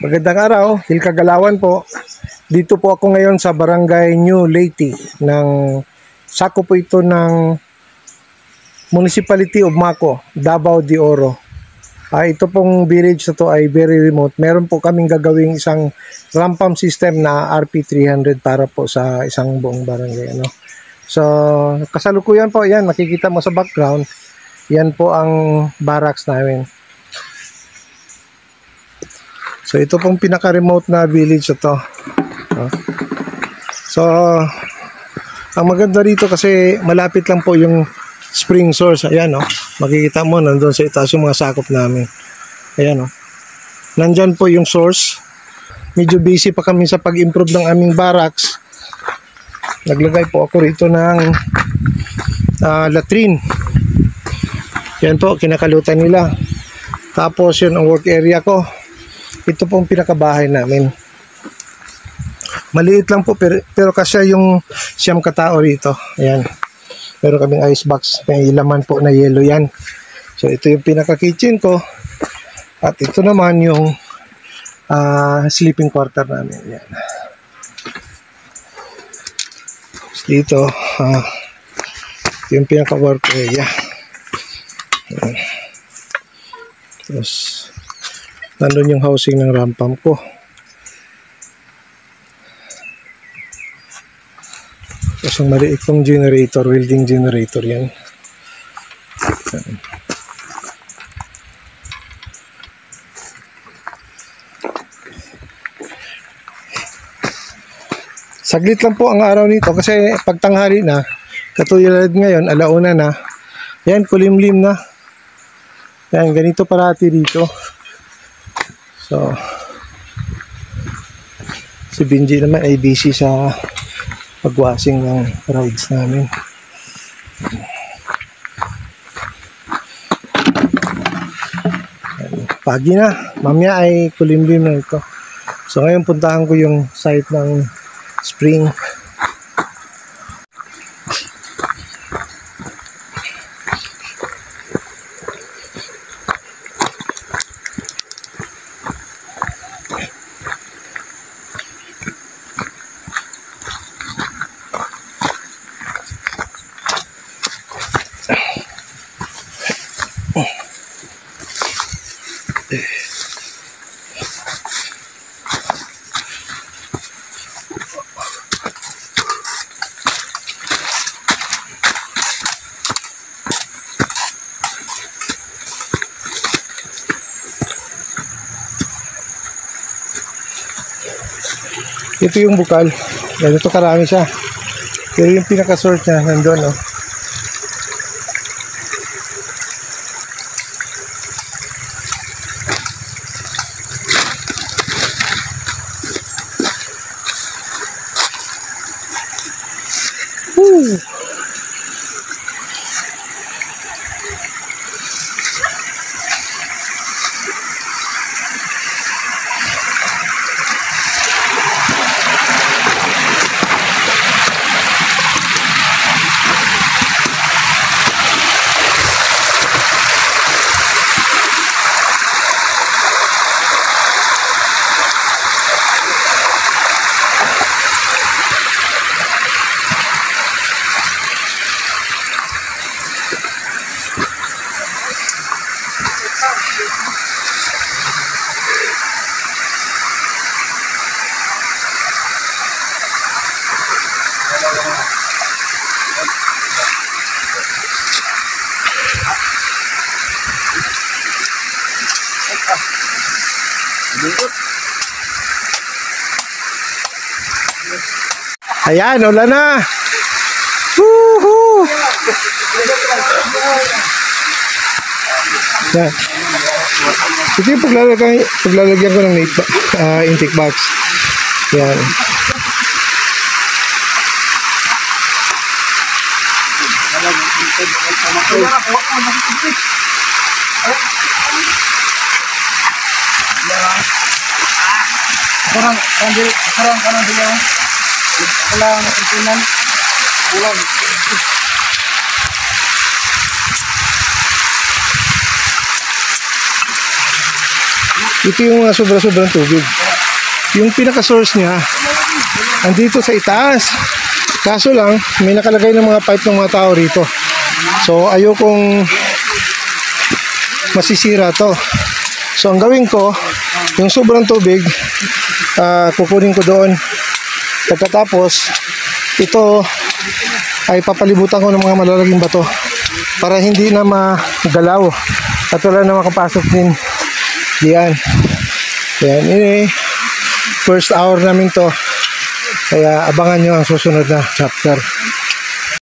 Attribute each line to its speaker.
Speaker 1: Magandang araw, Hilkagalawan po. Dito po ako ngayon sa Barangay New Leyte ng sakop po ito ng Municipality of Maco, Davao de Oro. Ito pong village na to ay very remote. Meron po kaming gagawing isang ramp pump system na RP300 para po sa isang buong barangay. So, kasalukuyan po yan, makikita mo sa background. Yan po ang barracks namin. So ito pong pinaka-remote na village ito. So ang maganda rito kasi malapit lang po yung spring source. Ayan makikita mo nandun sa itaas yung mga sakop namin. Ayan nandyan po yung source. Medyo busy pa kami sa pag-improve ng aming barracks. Naglagay po ako rito ng latrine. Yan po, kinakalutan nila. Tapos yun ang work area ko. Ito pong pinakabahay namin. Maliit lang po pero kasi yung siyam katao rito. Ayan. Meron kaming ice box. May laman po na yellow yan. So ito yung pinaka kitchen ko. At ito naman yung sleeping quarter namin. Ayan. Dito yung pinaka work area. Ayan. Tapos nandun yung housing ng ramp pump ko. Tapos ang maliit kong generator, welding generator yan. Saglit lang po ang araw nito kasi pagtanghali na, katulad ngayon, alauna na. Yan, kulimlim na. Yan, ganito parati dito. So, si Benji naman ay busy sa pagwashing ng rides namin. Pagi na, mamaya ay kulimlim na ito. So ngayon puntahan ko yung site ng spring. Ito yung bukal. Ganito karami siya. Pero yung pinaka-sort niya nandun Woo! Ayan, ulan na. Woohoo! Yan. Ito yung paglalagyan ko ng intake box. Yan.
Speaker 2: Sekarang dulu. Pulang pertunan. Pulang.
Speaker 1: Ito yung mga sobra-sobrang tubig. Yung pinaka-source niya, andito sa itaas. Kaso lang, may nakalagay ng mga pipe ng mga tao rito. So, ayokong masisira to. So, ang gawin ko, yung sobrang tubig, kukunin ko doon. Pagkatapos, ito ay papalibutan ko ng mga malalaging bato para hindi na magalaw at wala na makapasok din diyan. Yan, ini first hour namin to, kaya abangan nyo ang susunod na chapter.